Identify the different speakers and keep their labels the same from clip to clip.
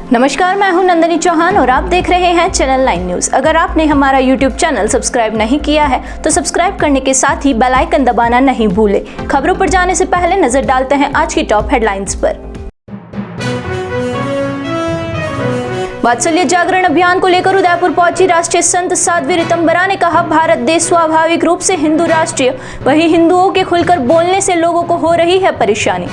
Speaker 1: नमस्कार, मैं हूं नंदिनी चौहान और आप देख रहे हैं चैनल 9 न्यूज। अगर आपने हमारा यूट्यूब चैनल सब्सक्राइब नहीं किया है तो सब्सक्राइब करने के साथ ही बेल आइकन दबाना नहीं भूलें। खबरों पर जाने से पहले नजर डालते हैं आज की टॉप हेडलाइंस पर। वात्सल्य जागरण अभियान को लेकर उदयपुर पहुंची राष्ट्रीय संत साध्वी ऋतंबरा ने कहा, भारत देश स्वाभाविक रूप से हिंदू राष्ट्रीय, वही हिंदुओं के खुलकर बोलने से लोगों को हो रही है परेशानी।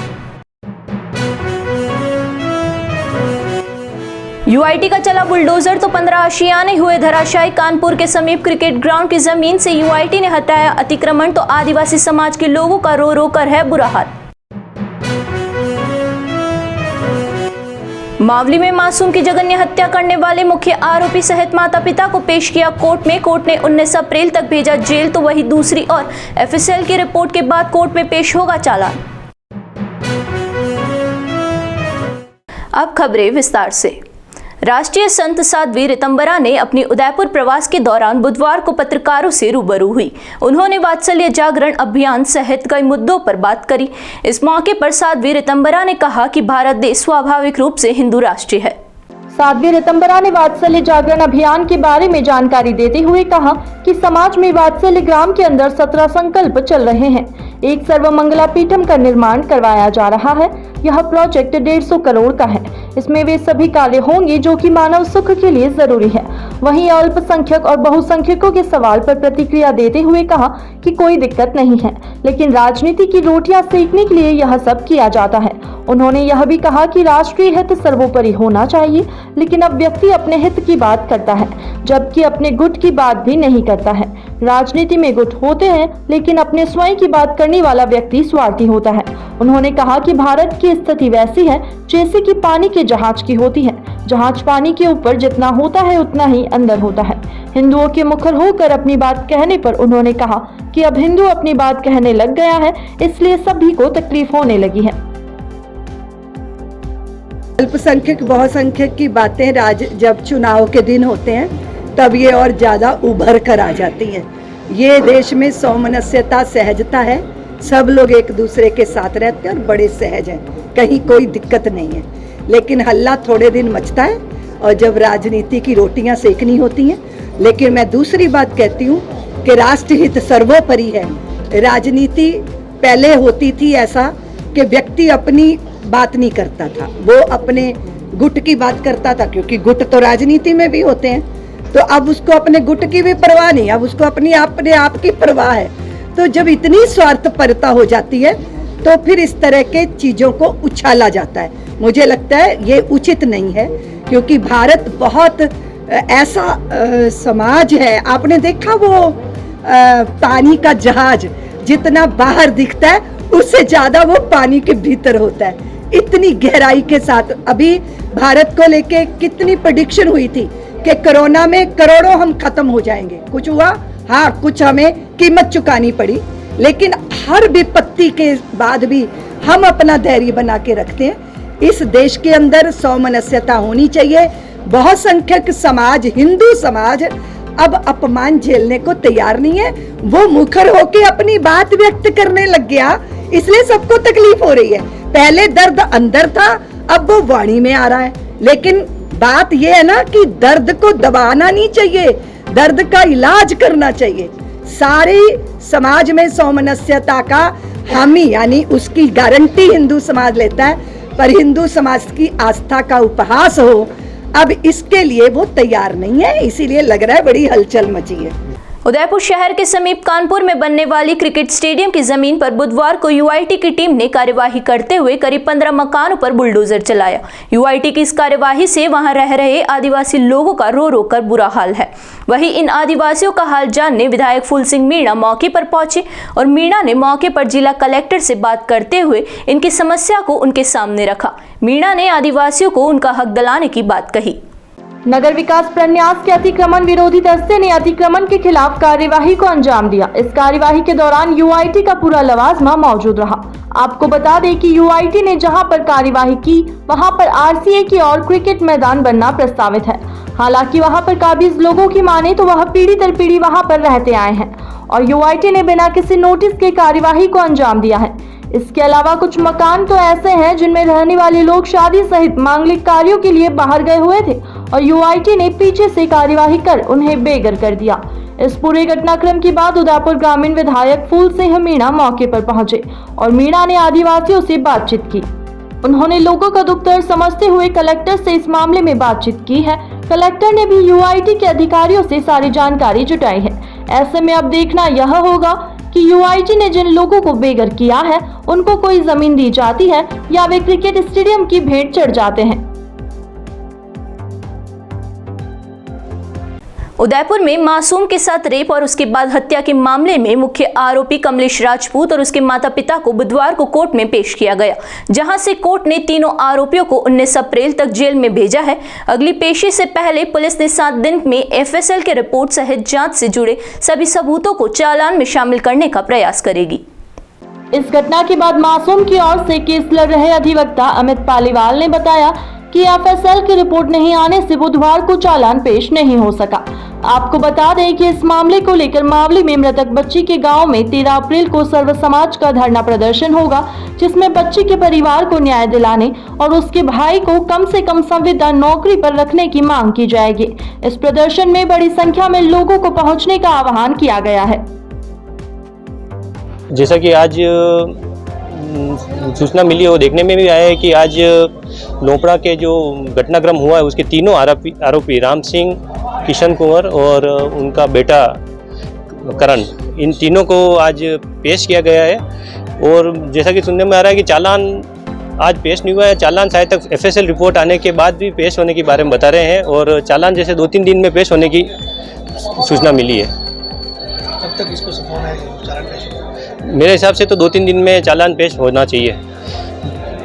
Speaker 1: यूआईटी का चला बुलडोजर तो 15 आशियाने हुए धराशायी। कानपुर के समीप क्रिकेट ग्राउंड की जमीन से यूआईटी ने हटाया अतिक्रमण तो आदिवासी समाज के लोगों का रो रो कर है बुरा हाल। मावली में मासूम की जघन्य हत्या करने वाले मुख्य आरोपी सहित माता पिता को पेश किया कोर्ट में। कोर्ट ने 19 अप्रैल तक भेजा जेल तो वही दूसरी और एफएसएल की रिपोर्ट के बाद कोर्ट में पेश होगा चालान। अब खबरें विस्तार से। राष्ट्रीय संत साध्वी ऋतंबरा ने अपनी उदयपुर प्रवास के दौरान बुधवार को पत्रकारों से रूबरू हुई। उन्होंने वात्सल्य जागरण अभियान सहित कई मुद्दों पर बात करी। इस मौके पर साध्वी ऋतंबरा ने कहा कि भारत देश स्वाभाविक रूप से हिंदू राष्ट्रीय है।
Speaker 2: साध्वी ऋतंबरा ने वात्सल्य जागरण अभियान के बारे में जानकारी देते हुए कहा कि समाज में वात्सल्य ग्राम के अंदर 17 संकल्प चल रहे हैं। एक सर्वमंगला पीठम का निर्माण करवाया जा रहा है। यह प्रोजेक्ट 150 करोड़ का है। इसमें वे सभी कार्य होंगे जो कि मानव सुख के लिए जरूरी है। वहीं अल्पसंख्यक और बहुसंख्यकों के सवाल पर प्रतिक्रिया देते हुए कहा कि कोई दिक्कत नहीं है, लेकिन राजनीति की रोटियां सेकने के लिए यह सब किया जाता है। उन्होंने यह भी कहा कि राष्ट्रीय हित सर्वोपरि होना चाहिए, लेकिन अब व्यक्ति अपने हित की बात करता है जबकि अपने गुट की बात भी नहीं करता है। राजनीति में गुट होते हैं, लेकिन अपने स्वयं की बात करने वाला व्यक्ति स्वार्थी होता है। उन्होंने कहा कि भारत की स्थिति वैसी है जैसे कि पानी के जहाज की होती है। जहाज पानी के ऊपर जितना होता है उतना ही अंदर होता है। हिंदुओं के मुखर होकर अपनी बात कहने पर उन्होंने कहा कि अब हिंदू अपनी बात कहने लग गया है, इसलिए सभी को तकलीफ होने लगी है।
Speaker 3: अल्पसंख्यक बहुसंख्यक की बातें जब चुनाव के दिन होते हैं तब ये और ज़्यादा उभर कर आ जाती हैं। ये देश में सौमनस्यता, सहजता है। सब लोग एक दूसरे के साथ रहते हैं और बड़े सहज हैं, कहीं कोई दिक्कत नहीं है। लेकिन हल्ला थोड़े दिन मचता है और जब राजनीति की रोटियां सेकनी होती हैं। लेकिन मैं दूसरी बात कहती हूँ कि राष्ट्रहित सर्वोपरि है। राजनीति पहले होती थी ऐसा कि व्यक्ति अपनी बात नहीं करता था, वो अपने गुट की बात करता था, क्योंकि गुट तो राजनीति में भी होते हैं। तो अब उसको अपने गुट की भी परवाह नहीं, अब उसको अपने आप की परवाह है। तो जब इतनी स्वार्थपरता हो जाती है तो फिर इस तरह के चीजों को उछाला जाता है। मुझे लगता है ये उचित नहीं है, क्योंकि भारत बहुत ऐसा समाज है। आपने देखा वो पानी का जहाज जितना बाहर दिखता है उससे ज्यादा वो पानी के भीतर होता है। इतनी गहराई के साथ अभी भारत को लेके कितनी प्रेडिक्शन हुई थी कि कोरोना में करोड़ों हम खत्म हो जाएंगे। कुछ हुआ? हाँ, कुछ हमें कीमत चुकानी पड़ी, लेकिन हर विपत्ति के बाद भी हम अपना धैर्य बना के रखते हैं। इस देश के अंदर सौमनस्यता होनी चाहिए। बहुसंख्यक समाज, हिंदू समाज अब अपमान झेलने को तैयार नहीं है। वो मुखर होके अपनी बात व्यक्त करने लग गया, इसलिए सबको तकलीफ हो रही है। पहले दर्द अंदर था, अब वो वाणी में आ रहा है। लेकिन बात ये है ना कि दर्द को दबाना नहीं चाहिए, दर्द का इलाज करना चाहिए। सारे समाज में सौमनस्यता का हामी यानी उसकी गारंटी हिंदू समाज लेता है, पर हिंदू समाज की आस्था का उपहास हो, अब इसके लिए वो तैयार नहीं है। इसीलिए लग रहा है बड़ी हलचल मची है।
Speaker 1: उदयपुर शहर के समीप कानपुर में बनने वाली क्रिकेट स्टेडियम की जमीन पर बुधवार को यूआईटी की टीम ने कार्यवाही करते हुए करीब 15 मकानों पर बुलडोजर चलाया। यूआईटी की इस कार्यवाही से वहां रह रहे आदिवासी लोगों का रो रो कर बुरा हाल है। वहीं इन आदिवासियों का हाल जानने विधायक फूल सिंह मीणा मौके पर पहुंचे और मीणा ने मौके पर जिला कलेक्टर से बात करते हुए इनकी समस्या को उनके सामने रखा। मीणा ने आदिवासियों को उनका हक दिलाने की बात कही।
Speaker 2: नगर विकास प्रन्यास के अतिक्रमण विरोधी दस्ते ने अतिक्रमण के खिलाफ कार्यवाही को अंजाम दिया। इस कार्यवाही के दौरान यूआईटी का पूरा लवाजमा मौजूद रहा। आपको बता दें कि यूआईटी ने जहां पर कार्यवाही की वहां पर आरसीए की और क्रिकेट मैदान बनना प्रस्तावित है। हालांकि वहां पर काबिज लोगों की माने तो वह पीढ़ी दर पीढ़ी वहां पर रहते आए हैं और यूआईटी ने बिना किसी नोटिस के कार्यवाही को अंजाम दिया है। इसके अलावा कुछ मकान तो ऐसे हैं जिनमें रहने वाले लोग शादी सहित मांगलिक कार्यों के लिए बाहर गए हुए थे और यूआईटी ने पीछे से कार्यवाही कर उन्हें बेघर कर दिया। इस पूरे घटनाक्रम के बाद उदयपुर ग्रामीण विधायक फूल सिंह मीणा मौके पर पहुंचे और मीणा ने आदिवासियों से बातचीत की। उन्होंने लोगों का दुख दर्द समझते हुए कलेक्टर से इस मामले में बातचीत की है। कलेक्टर ने भी यूआईटी के अधिकारियों से सारी जानकारी जुटाई है। ऐसे में अब देखना यह होगा कि यूआईटी ने जिन लोगों को बेघर किया है उनको कोई जमीन दी जाती है या वे क्रिकेट स्टेडियम की भेंट चढ़ जाते हैं।
Speaker 1: उदयपुर में मासूम के साथ रेप और उसके बाद हत्या के मामले में मुख्य आरोपी कमलेश राजपूत और उसके माता पिता को बुधवार को कोर्ट में पेश किया गया, जहां से कोर्ट ने तीनों आरोपियों को 19 अप्रैल तक जेल में भेजा है। अगली पेशी से पहले पुलिस ने 7 दिन में एफएसएल के रिपोर्ट सहित जांच से जुड़े सभी सबूतों को चालान में शामिल करने का प्रयास करेगी।
Speaker 2: इस घटना के बाद मासूम की ओर से केस लड़ रहे अधिवक्ता अमित पालीवाल ने बताया कि एफएसएल की रिपोर्ट नहीं आने से बुधवार को चालान पेश नहीं हो सका। आपको बता दें कि इस मामले को लेकर मावली में मृतक बच्ची के गांव में 13 अप्रैल को सर्व समाज का धरना प्रदर्शन होगा, जिसमें बच्ची के परिवार को न्याय दिलाने और उसके भाई को कम से कम संविदा नौकरी पर रखने की मांग की जाएगी। इस प्रदर्शन में बड़ी संख्या में लोगों को पहुंचने का आह्वान किया गया है।
Speaker 4: जैसा कि आज सूचना मिली और देखने में भी आया है कि आज लोपड़ा के जो घटनाक्रम हुआ है उसके तीनों आरोपी राम सिंह, किशन कुंवर और उनका बेटा करण, इन तीनों को आज पेश किया गया है। और जैसा कि सुनने में आ रहा है कि चालान आज पेश नहीं हुआ है, चालान शायद तक एफएसएल रिपोर्ट आने के बाद भी पेश होने के बारे में बता रहे हैं और चालान जैसे 2-3 दिन में पेश होने की सूचना मिली है।
Speaker 5: कब तक इसको सफाना है चालान पेश होगा?
Speaker 4: मेरे हिसाब से तो 2-3 दिन में चालान पेश होना चाहिए।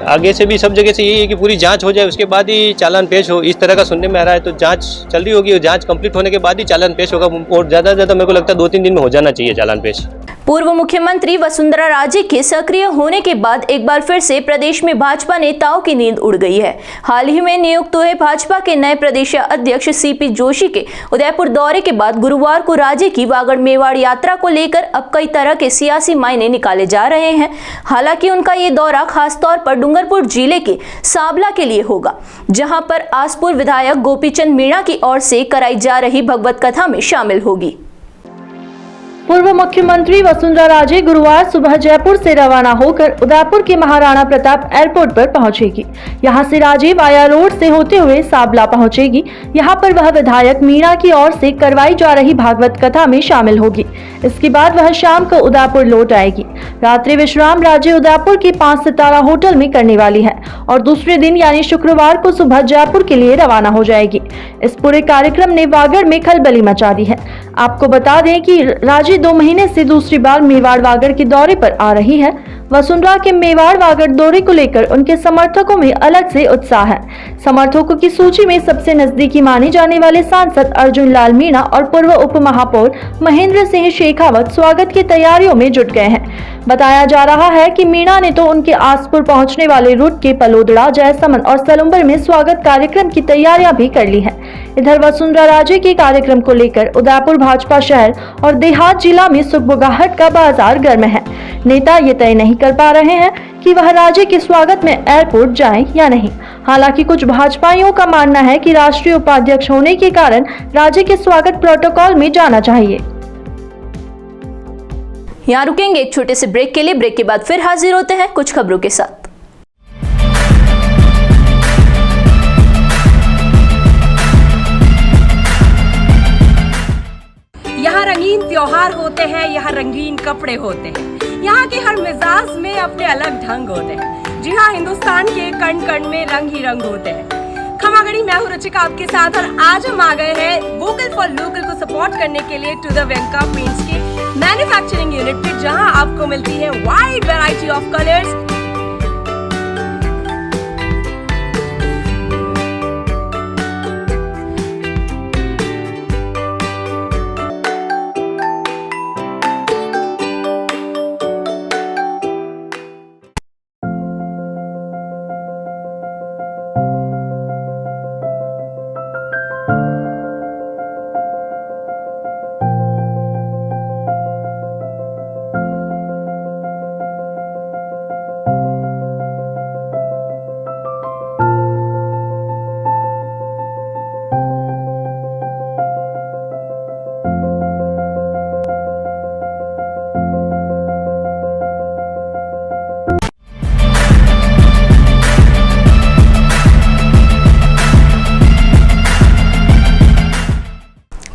Speaker 4: आगे से भी सब जगह से यही है कि पूरी जांच हो जाए, उसके बाद ही चालान पेश हो, इस तरह का सुनने में आ रहा है। तो जांच चल रही होगी और जांच कंप्लीट होने के बाद ही चालान पेश होगा और ज़्यादा से ज़्यादा मेरे को लगता है 2-3 दिन में हो जाना चाहिए चालान पेश।
Speaker 1: पूर्व मुख्यमंत्री वसुंधरा राजे के सक्रिय होने के बाद एक बार फिर से प्रदेश में भाजपा नेताओं की नींद उड़ गई है। हाल ही में नियुक्त हुए भाजपा के नए प्रदेश अध्यक्ष सीपी जोशी के उदयपुर दौरे के बाद गुरुवार को राजे की वागड़ मेवाड़ यात्रा को लेकर अब कई तरह के सियासी मायने निकाले जा रहे हैं। हालांकि उनका ये दौरा खासतौर पर डूंगरपुर जिले के साबला के लिए होगा, जहां पर आसपुर विधायक गोपीचंद मीणा की ओर से कराई जा रही भगवत कथा में शामिल होगी।
Speaker 2: पूर्व मुख्यमंत्री वसुंधरा राजे गुरुवार सुबह जयपुर से रवाना होकर उदयपुर के महाराणा प्रताप एयरपोर्ट पर पहुंचेगी। यहां से राजे वाया रोड से होते हुए साबला पहुंचेगी। यहां पर वह विधायक मीणा की ओर से करवाई जा रही भागवत कथा में शामिल होगी। इसके बाद वह शाम को उदयपुर लौट आएगी। रात्रि विश्राम राजे उदयपुर के 5 सितारा होटल में करने वाली है और दूसरे दिन यानी शुक्रवार को सुबह जयपुर के लिए रवाना हो जाएगी। इस पूरे कार्यक्रम ने वागड़ में खलबली मचा दी है। आपको बता दें कि राजे 2 महीने से दूसरी बार मेवाड़ वागड़ के दौरे पर आ रही है। वसुंधरा के मेवाड़ वागड़ दौरे को लेकर उनके समर्थकों में अलग से उत्साह है। समर्थकों की सूची में सबसे नजदीकी माने जाने वाले सांसद अर्जुन लाल मीणा और पूर्व उप महापौर महेंद्र सिंह शेखावत स्वागत की तैयारियों में जुट गए हैं। बताया जा रहा है कि मीणा ने तो उनके आसपुर पहुंचने वाले रूट के पलोदड़ा, जयसमन और सलुम्बर में स्वागत कार्यक्रम की तैयारियां भी कर ली है। इधर वसुंधरा राजे के कार्यक्रम को लेकर उदयपुर भाजपा शहर और देहात जिला में सुगबुगाहट का बाजार गर्म है। नेता ये तय नहीं कर पा रहे हैं कि वह राजे के स्वागत में एयरपोर्ट जाएं या नहीं। हालांकि कुछ भाजपाइयों का मानना है कि राष्ट्रीय उपाध्यक्ष होने के कारण राजे के स्वागत प्रोटोकॉल में जाना चाहिए।
Speaker 1: यहाँ रुकेंगे एक छोटे से ब्रेक के लिए। ब्रेक के बाद फिर हाजिर होते हैं कुछ खबरों के साथ।
Speaker 6: यहाँ रंगीन त्योहार होते हैं, यहाँ रंगीन कपड़े होते हैं, यहाँ के हर मिजाज में अपने अलग ढंग होते हैं। जी हाँ, हिंदुस्तान के कण कण में रंग ही रंग होते हैं। खमागड़ी, मैं हूँ रुचिका आपके साथ और आज हम आ गए हैं वोकल फॉर लोकल को सपोर्ट करने के लिए टू द वेंका पेंट्स के मैन्युफैक्चरिंग यूनिट पे, जहाँ आपको मिलती है wide variety of colours,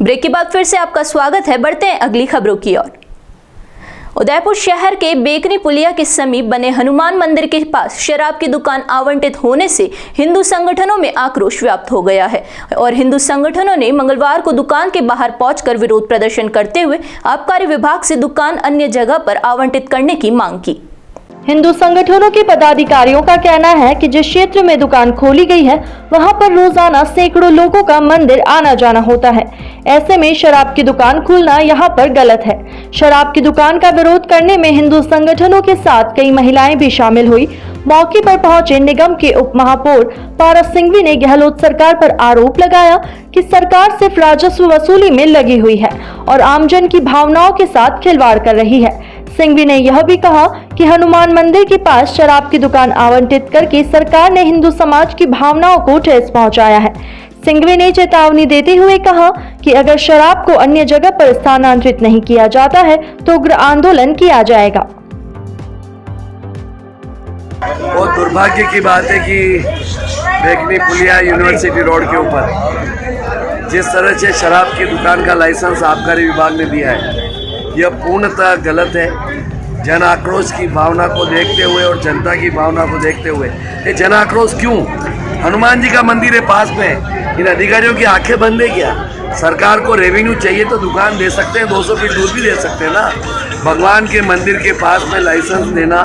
Speaker 1: break के बाद फिर से आपका स्वागत है। बढ़ते हैं अगली खबरों की ओर। उदयपुर शहर के बेकरी पुलिया के समीप बने हनुमान मंदिर के पास शराब की दुकान आवंटित होने से हिंदू संगठनों में आक्रोश व्याप्त हो गया है और हिंदू संगठनों ने मंगलवार को दुकान के बाहर पहुंचकर विरोध प्रदर्शन करते हुए आबकारी विभाग से दुकान अन्य जगह पर आवंटित करने की मांग की।
Speaker 2: हिंदू संगठनों के पदाधिकारियों का कहना है कि जिस क्षेत्र में दुकान खोली गई है वहां पर रोजाना सैकड़ों लोगों का मंदिर आना जाना होता है। ऐसे में शराब की दुकान खुलना यहां पर गलत है। शराब की दुकान का विरोध करने में हिंदू संगठनों के साथ कई महिलाएं भी शामिल हुई। मौके पर पहुंचे निगम के उप महापौर पारस सिंघवी ने गहलोत सरकार पर आरोप लगाया कि सरकार सिर्फ राजस्व वसूली में लगी हुई है और आमजन की भावनाओं के साथ खिलवाड़ कर रही है। सिंघवी ने यह भी कहा कि हनुमान मंदिर के पास शराब की दुकान आवंटित करके सरकार ने हिंदू समाज की भावनाओं को ठेस पहुंचाया है। सिंघवी ने चेतावनी देते हुए कहा कि अगर शराब को अन्य जगह पर स्थानांतरित नहीं किया जाता है तो उग्र आंदोलन किया जाएगा।
Speaker 7: बहुत दुर्भाग्य की बात है कि बेकनी पुलिया यूनिवर्सिटी रोड के ऊपर जिस तरह से शराब की दुकान का लाइसेंस आबकारी विभाग ने दिया है, यह पूर्णतः गलत है। जन आक्रोश की भावना को देखते हुए और जनता की भावना को देखते हुए ये जन आक्रोश क्यों? हनुमान जी का मंदिर है पास में, इन अधिकारियों की आंखें बंद है क्या? सरकार को रेवेन्यू चाहिए तो दुकान दे सकते हैं, 200 फीट दूर भी दे सकते हैं ना। भगवान के मंदिर के पास में लाइसेंस देना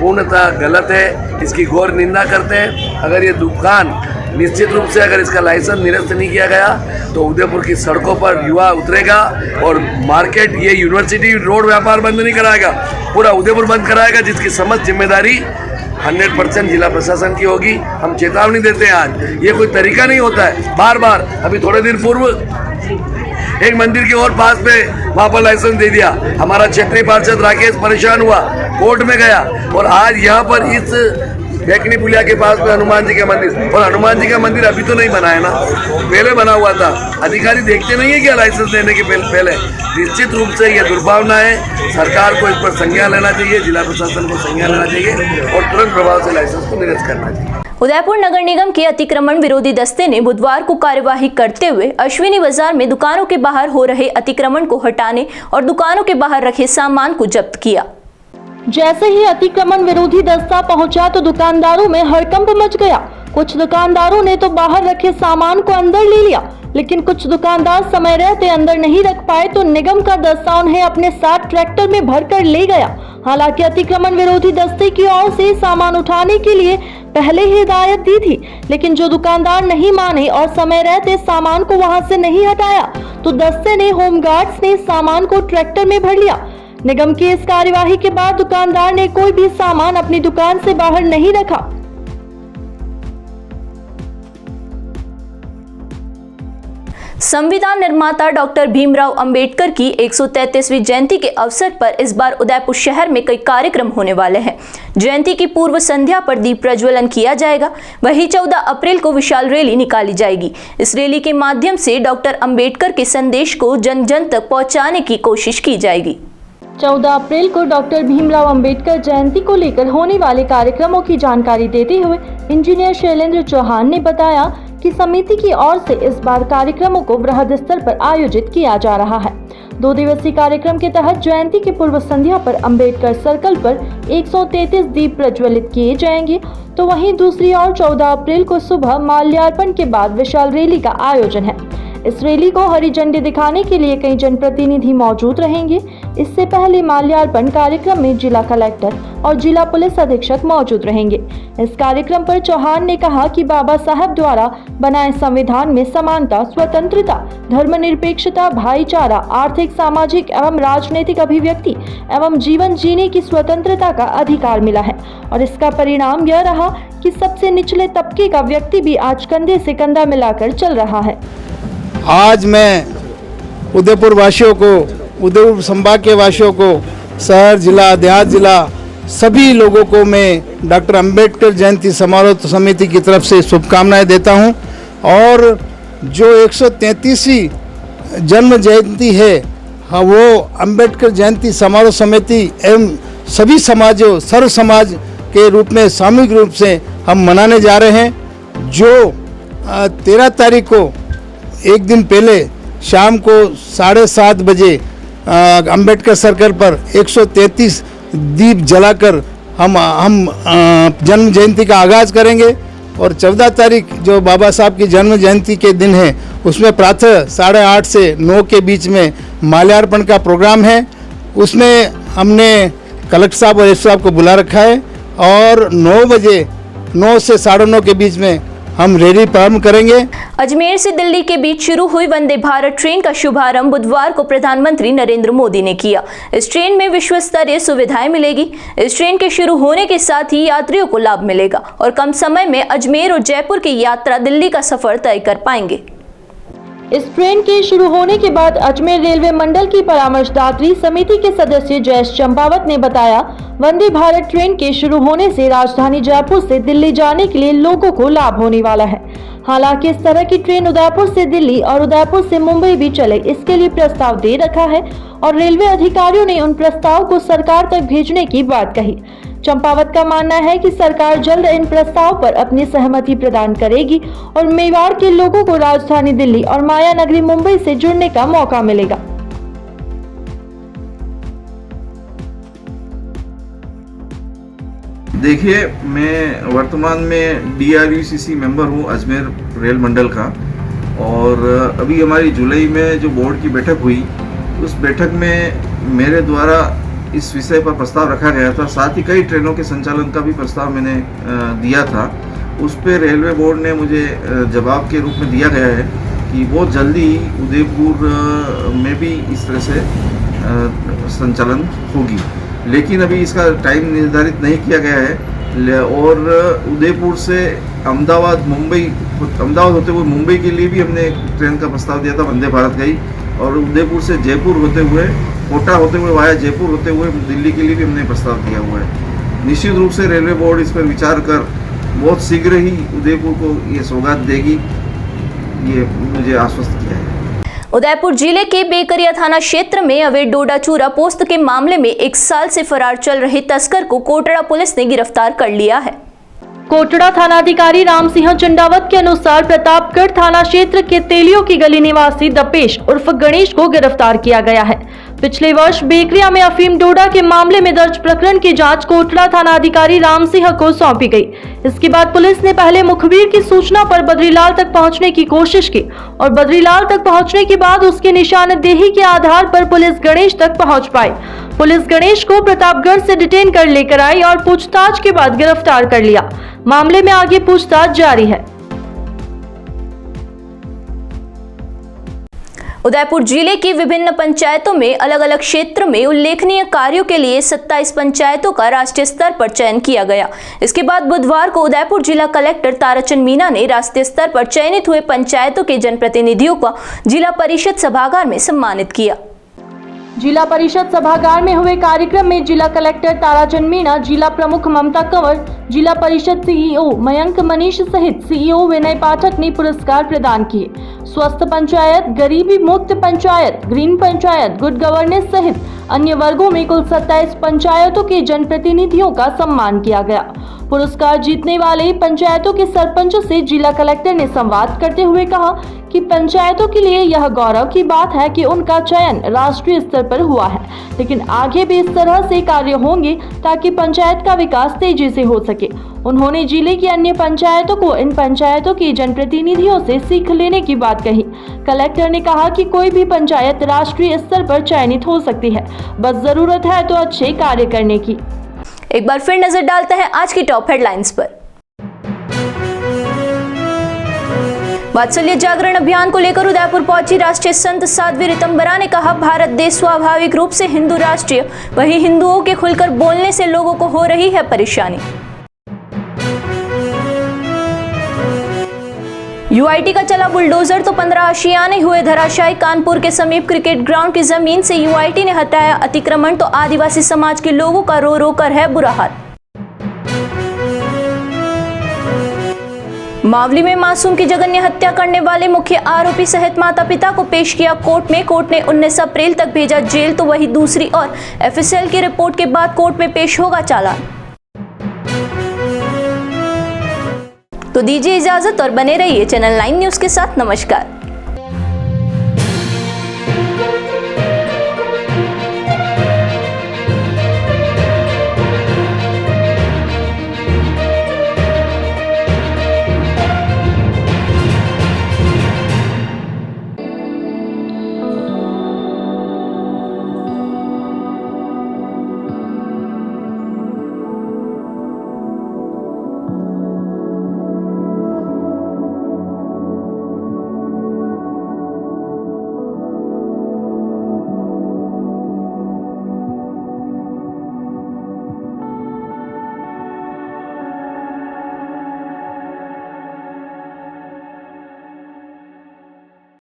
Speaker 7: पूर्णतः गलत है, इसकी घोर निंदा करते हैं। अगर ये दुकान निश्चित रूप से अगर इसका लाइसेंस निरस्त नहीं किया गया तो उदयपुर की सड़कों पर युवा उतरेगा और मार्केट, ये यूनिवर्सिटी रोड व्यापार बंद नहीं कराएगा, पूरा उदयपुर बंद कराएगा, जिसकी समस्त जिम्मेदारी 100% जिला प्रशासन की होगी। हम चेतावनी देते हैं, आज ये कोई तरीका नहीं होता है बार बार। अभी थोड़े दिन पूर्व एक मंदिर के और पास में वहाँ पर लाइसेंस दे दिया, हमारा क्षेत्रीय पार्षद राकेश परेशान हुआ, कोर्ट में गया, और आज यहाँ पर इस बेकनी पुलिया के पास में हनुमान जी का मंदिर, और हनुमान जी का मंदिर अभी तो नहीं बना है ना, पहले बना हुआ था। अधिकारी देखते नहीं है क्या लाइसेंस देने के पहले? निश्चित रूप से ये दुर्भावना है, सरकार को इस पर संज्ञान लेना चाहिए, जिला प्रशासन को संज्ञान लेना चाहिए और तुरंत प्रभाव से लाइसेंस को निरस्त करना चाहिए।
Speaker 1: उदयपुर नगर निगम के अतिक्रमण विरोधी दस्ते ने बुधवार को कार्यवाही करते हुए अश्विनी बाजार में दुकानों के बाहर हो रहे अतिक्रमण को हटाने और दुकानों के बाहर रखे सामान को जब्त किया।
Speaker 2: जैसे ही अतिक्रमण विरोधी दस्ता पहुंचा तो दुकानदारों में हड़कंप मच गया। कुछ दुकानदारों ने तो बाहर रखे सामान को अंदर ले लिया, लेकिन कुछ दुकानदार समय रहते अंदर नहीं रख पाए तो निगम का दस्ता उन्हें अपने साथ ट्रैक्टर में भरकर ले गया। हालांकि अतिक्रमण विरोधी दस्ते की ओर से सामान उठाने के लिए पहले ही हिदायत दी थी, लेकिन जो दुकानदार नहीं माने और समय रहते सामान को वहां से नहीं हटाया तो दस्ते ने होमगार्ड्स ने सामान को ट्रैक्टर में भर लिया। निगम की इस कार्यवाही के बाद दुकानदार ने कोई भी सामान अपनी दुकान से बाहर नहीं रखा।
Speaker 1: संविधान निर्माता डॉक्टर भीमराव अंबेडकर की 133वीं जयंती के अवसर पर इस बार उदयपुर शहर में कई कार्यक्रम होने वाले हैं। जयंती की पूर्व संध्या पर दीप प्रज्वलन किया जाएगा। वहीं 14 अप्रैल को विशाल रैली निकाली जाएगी। इस रैली के माध्यम से डॉक्टर अंबेडकर के संदेश को जन जन तक पहुंचाने की कोशिश की जाएगी।
Speaker 2: 14 अप्रैल को डॉक्टर भीमराव अंबेडकर जयंती को लेकर होने वाले कार्यक्रमों की जानकारी देते हुए इंजीनियर शैलेंद्र चौहान ने बताया कि समिति की ओर से इस बार कार्यक्रमों को वृहद स्तर पर आयोजित किया जा रहा है। 2 दिवसीय कार्यक्रम के तहत जयंती की पूर्व संध्या पर अंबेडकर सर्कल पर 133 दीप प्रज्वलित किए जाएंगे, तो वहीं दूसरी ओर 14 अप्रैल को सुबह माल्यार्पण के बाद विशाल रैली का आयोजन है। इस रैली को हरी झंडी दिखाने के लिए कई जनप्रतिनिधि मौजूद रहेंगे। इससे पहले माल्यार्पण कार्यक्रम में जिला कलेक्टर और जिला पुलिस अधीक्षक मौजूद रहेंगे। इस कार्यक्रम पर चौहान ने कहा कि बाबा साहब द्वारा बनाए संविधान में समानता, स्वतंत्रता, धर्मनिरपेक्षता, भाईचारा, आर्थिक, सामाजिक एवं राजनीतिक अभिव्यक्ति एवं जीवन जीने की स्वतंत्रता का अधिकार मिला है और इसका परिणाम यह रहा कि सबसे निचले तबके का व्यक्ति भी आज कंधे से कंधा मिलाकर चल रहा है।
Speaker 8: आज मैं उदयपुर वासियों को, उदयपुर संभाग के वासियों को, शहर जिला, देहात जिला, सभी लोगों को मैं डॉक्टर अंबेडकर जयंती समारोह समिति की तरफ से शुभकामनाएं देता हूं। और जो 133वीं जन्म जयंती है, हाँ, वो अंबेडकर जयंती समारोह समिति एवं सभी समाजों, सर्व समाज के रूप में सामूहिक रूप से हम मनाने जा रहे हैं। जो 13 तारीख को एक दिन पहले शाम को 7:30 बजे अंबेडकर सर्कल पर 133 दीप जलाकर हम जन्म जयंती का आगाज़ करेंगे। और 14 तारीख जो बाबा साहब की जन्म जयंती के दिन है, उसमें प्रातः 8:30 से 9 के बीच में माल्यार्पण का प्रोग्राम है। उसमें हमने कलेक्टर साहब और एस साहब को बुला रखा है और 9 बजे 9 से 9:30 के बीच में हम रैली प्रारंभ करेंगे।
Speaker 1: अजमेर से दिल्ली के बीच शुरू हुई वंदे भारत ट्रेन का शुभारंभ बुधवार को प्रधानमंत्री नरेंद्र मोदी ने किया। इस ट्रेन में विश्व स्तरीय सुविधाएं मिलेगी। इस ट्रेन के शुरू होने के साथ ही यात्रियों को लाभ मिलेगा और कम समय में अजमेर और जयपुर की यात्रा दिल्ली का सफर तय कर पाएंगे।
Speaker 2: इस ट्रेन के शुरू होने के बाद अजमेर रेलवे मंडल की परामर्शदात्री समिति के सदस्य जयेश चंपावत ने बताया, वंदे भारत ट्रेन के शुरू होने से राजधानी जयपुर से दिल्ली जाने के लिए लोगों को लाभ होने वाला है। हालांकि इस तरह की ट्रेन उदयपुर से दिल्ली और उदयपुर से मुंबई भी चले, इसके लिए प्रस्ताव दे रखा है और रेलवे अधिकारियों ने उन प्रस्ताव को सरकार तक भेजने की बात कही। चंपावत का मानना है कि सरकार जल्द इन प्रस्ताव पर अपनी सहमति प्रदान करेगी और मेवाड़ के लोगों को राजधानी दिल्ली और माया नगरी मुंबई से जुड़ने का मौका मिलेगा।
Speaker 9: देखिए, मैं वर्तमान में DRUCC मेंबर हूँ अजमेर रेल मंडल का, और अभी हमारी जुलाई में जो बोर्ड की बैठक हुई, उस बैठक में मेरे द्वारा इस विषय पर प्रस्ताव रखा गया था। साथ ही कई ट्रेनों के संचालन का भी प्रस्ताव मैंने दिया था। उस पर रेलवे बोर्ड ने मुझे जवाब के रूप में दिया गया है कि बहुत जल्दी उदयपुर में भी इस तरह से संचालन होगी, लेकिन अभी इसका टाइम निर्धारित नहीं किया गया है। और उदयपुर से अहमदाबाद होते हुए मुंबई के लिए भी हमने ट्रेन का प्रस्ताव दिया था, वंदे भारत गई। और उदयपुर से जयपुर होते हुए, कोटा होते हुए, वाया जयपुर होते हुए दिल्ली के लिए भी हमने प्रस्ताव दिया हुआ है। निश्चित रूप से रेलवे बोर्ड इस पर विचार कर बहुत शीघ्र ही उदयपुर को ये सौगात देगी, ये मुझे आश्वस्त किया है।
Speaker 1: उदयपुर जिले के बेकरिया थाना क्षेत्र में अवैध डोडा चूरा पोस्त के मामले में 1 साल से फरार चल रहे तस्कर को कोटड़ा पुलिस ने गिरफ्तार कर लिया है।
Speaker 2: कोटड़ा थानाधिकारी राम सिंह चंडावत के अनुसार प्रतापगढ़ थाना क्षेत्र के तेलियों की गली निवासी दपेश उर्फ गणेश को गिरफ्तार किया गया है। पिछले वर्ष बेकरिया में अफीम डोडा के मामले में दर्ज प्रकरण की जांच कोटड़ा थानाधिकारी राम सिंह को सौंपी गई। इसके बाद पुलिस ने पहले मुखबिर की सूचना पर बद्रीलाल तक पहुंचने की कोशिश की और बद्रीलाल तक पहुंचने के बाद उसकी निशानदेही के आधार पर पुलिस गणेश तक पहुंच पाई। पुलिस गणेश को प्रतापगढ़ से डिटेन कर लेकर आई और पूछताछ के बाद गिरफ्तार कर लिया। मामले में आगे पूछताछ जारी है।
Speaker 1: उदयपुर जिले की विभिन्न पंचायतों में अलग अलग क्षेत्र में उल्लेखनीय कार्यों के लिए 27 पंचायतों का राष्ट्रीय स्तर पर चयन किया गया। इसके बाद बुधवार को उदयपुर जिला कलेक्टर ताराचंद मीना ने राष्ट्रीय स्तर पर चयनित हुए पंचायतों के जनप्रतिनिधियों को जिला परिषद सभागार में सम्मानित किया।
Speaker 2: जिला परिषद सभागार में हुए कार्यक्रम में जिला कलेक्टर ताराचंद मीना, जिला प्रमुख ममता कंवर, जिला परिषद CEO मयंक मनीष सहित CEO विनय पाठक ने पुरस्कार प्रदान किए। स्वस्थ पंचायत, गरीबी मुक्त panchayat, green panchayat, good governance सहित अन्य वर्गों में कुल 27 पंचायतों के जनप्रतिनिधियों का सम्मान किया गया। पुरस्कार जीतने वाले पंचायतों के सरपंचों से जिला कलेक्टर ने संवाद करते हुए कहा कि पंचायतों के लिए यह गौरव की बात है कि उनका चयन राष्ट्रीय स्तर पर हुआ है, लेकिन आगे भी इस तरह से कार्य होंगे ताकि पंचायत का विकास तेजी से हो सके। उन्होंने जिले की अन्य पंचायतों को इन पंचायतों के जनप्रतिनिधियों से सीख लेने की बात कही। कलेक्टर ने कहा कि कोई भी पंचायत राष्ट्रीय स्तर पर चयनित हो सकती है, बस जरूरत है तो अच्छे कार्य करने की।
Speaker 1: एक बार फिर नजर डालते हैं आज की टॉप हेडलाइंस पर। वात्सल्य जागरण अभियान को लेकर उदयपुर पहुंची राष्ट्रीय संत साध्वी ऋतंबरा ने कहा, भारत देश स्वाभाविक रूप से हिंदू राष्ट्रीय, वही हिंदुओं के खुलकर बोलने से लोगों को हो रही है परेशानी। UIT का चला बुलडोजर तो 15 आशियाने हुए धराशायी। कानपुर के समीप क्रिकेट ग्राउंड की जमीन से UIT ने हटाया अतिक्रमण तो आदिवासी समाज के लोगों का रो रो कर है बुरा हाल। मावली में मासूम की जघन्य हत्या करने वाले मुख्य आरोपी सहित माता पिता को पेश किया कोर्ट में। कोर्ट ने 19 अप्रैल तक भेजा जेल, तो वही दूसरी और FSL की रिपोर्ट के बाद कोर्ट में पेश होगा चालान। तो दीजिए इजाजत और बने रहिए चैनल 9 न्यूज के साथ। नमस्कार।